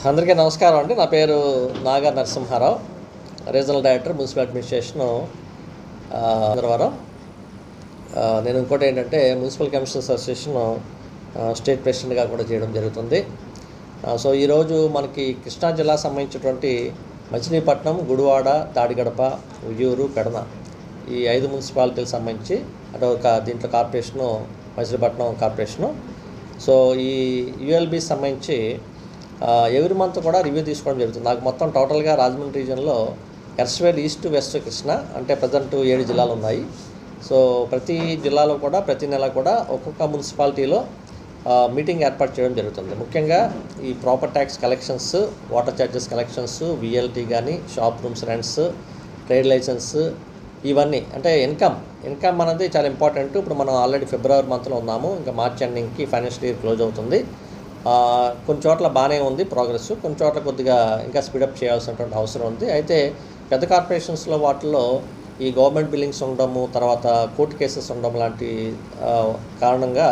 అందరికీ నమస్కారం అండి. నా పేరు Naga Narasimharao, regional director municipal administration Chandravaram. నేను ఇంకోటి ఏంటంటే మున్సిపల్ కమిషనర్స్ అసోసియేషన్ స్టేట్ ప్రెసిడెంట్గా కూడా చేయడం జరుగుతుంది. సో ఈరోజు మనకి కృష్ణా జిల్లా సంబంధించినటువంటి మచిలీపట్నం, గుడివాడ, తాడిగడప, ఉయ్యూరు, పెడన ఈ 5 మున్సిపాలిటీలకు సంబంధించి అంటే ఒక దీంట్లో కార్పొరేషను మచిలీపట్నం కార్పొరేషను. సో ఈ యుఎల్బి సంబంధించి ఎవ్రీ మంత్ కూడా రివ్యూ తీసుకోవడం జరుగుతుంది. నాకు మొత్తం టోటల్గా రాజమండ్రి రీజన్లో ఎర్స్వేల్ ఈస్ట్, వెస్ట్, కృష్ణ అంటే ప్రజెంట్ 7 జిల్లాలు ఉన్నాయి. సో ప్రతి జిల్లాలో కూడా ప్రతి నెల కూడా ఒక్కొక్క మున్సిపాలిటీలో మీటింగ్ ఏర్పాటు చేయడం జరుగుతుంది. ముఖ్యంగా ఈ proper tax collections, water charges collections, VLT కానీ, shop rooms rents, trade licence, ఇవన్నీ అంటే ఇన్కమ్ అనేది చాలా ఇంపార్టెంట్. ఇప్పుడు మనం ఆల్రెడీ ఫిబ్రవరి మంత్లో ఉన్నాము, ఇంకా మార్చ్ ఎండింగ్కి ఫైనాన్షియల్ ఇయర్ క్లోజ్ అవుతుంది. కొన్ని చోట్ల బాగానే ఉంది ప్రోగ్రెస్, కొన్ని చోట్ల కొద్దిగా ఇంకా స్పీడప్ చేయాల్సినటువంటి అవసరం ఉంది. అయితే పెద్ద కార్పొరేషన్స్లో వాటిల్లో ఈ గవర్నమెంట్ బిల్లింగ్స్ ఉండడము, తర్వాత కోర్టు కేసెస్ ఉండడం లాంటి కారణంగా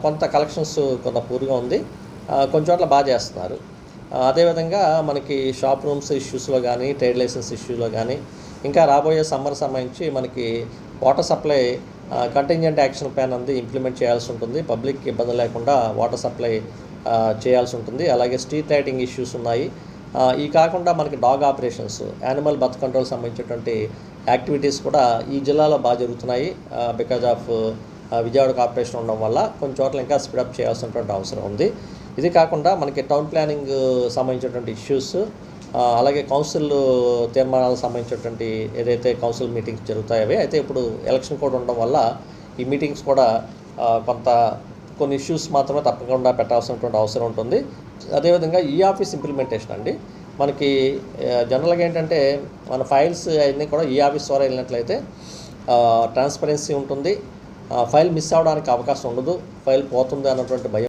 కొంత కలెక్షన్స్ కొంత పూర్గా ఉంది. కొన్ని చోట్ల బాగా చేస్తున్నారు. అదేవిధంగా మనకి షాప్ రూమ్స్ ఇష్యూస్లో కానీ, ట్రేడ్ లైసెన్స్ ఇష్యూలో కానీ, ఇంకా రాబోయే సమ్మర్ సంబంధించి మనకి water supply contingent action plan అనేది ఇంప్లిమెంట్ చేయాల్సి ఉంటుంది. పబ్లిక్ ఇబ్బంది లేకుండా వాటర్ సప్లై చేయాల్సి ఉంటుంది. అలాగే స్ట్రీట్ లైటింగ్ ఇష్యూస్ ఉన్నాయి. ఈ కాకుండా మనకి dog operations, animal birth control సంబంధించినటువంటి యాక్టివిటీస్ కూడా ఈ జిల్లాలో బాగా జరుగుతున్నాయి. బికాజ్ ఆఫ్ విజయవాడ కార్పొరేషన్ ఉండడం వల్ల కొన్ని చోట్ల ఇంకా స్పీడప్ చేయాల్సినటువంటి అవసరం ఉంది. ఇది కాకుండా మనకి టౌన్ ప్లానింగ్ సంబంధించినటువంటి ఇష్యూస్, అలాగే కౌన్సిల్ తీర్మానాలకు సంబంధించినటువంటి ఏదైతే కౌన్సిల్ మీటింగ్స్ జరుగుతాయో అయితే ఇప్పుడు ఎలక్షన్ కోడ్ ఉండడం వల్ల ఈ మీటింగ్స్ కూడా కొన్ని ఇష్యూస్ మాత్రమే తప్పకుండా పెట్టాల్సినటువంటి అవసరం ఉంటుంది. అదేవిధంగా ఈ ఆఫీస్ ఇంప్లిమెంటేషన్ అండి, మనకి జనరల్గా ఏంటంటే మన ఫైల్స్ అన్నీ కూడా ఈ ఆఫీస్ ద్వారా వెళ్ళినట్లయితే ట్రాన్స్పరెన్సీ ఉంటుంది. ఫైల్ మిస్ అవ్వడానికి అవకాశం ఉండదు, ఫైల్ పోతుంది అన్నటువంటి భయం